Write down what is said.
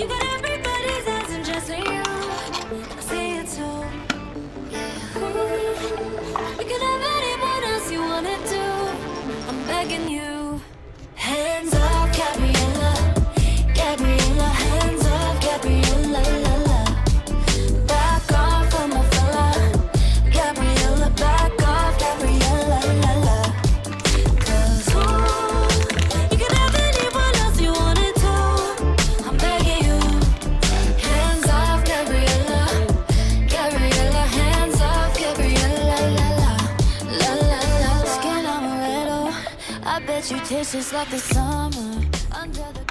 You got everybody's eyes and just you. I see it too. You can have anyone else you wanna do. I'm begging you. Hands off, Gabriella. Gabriella, hands off, Gabriella, la la. Back off of my fella. Gabriella, back off, Gabriella, la la. 'Cause you can have anyone else you wanna do. I'm begging you. Hands off, Gabriella. Gabriella, hands off, Gabriella, la la. La la la. Skin amaretto. I bet you taste just like the summer under the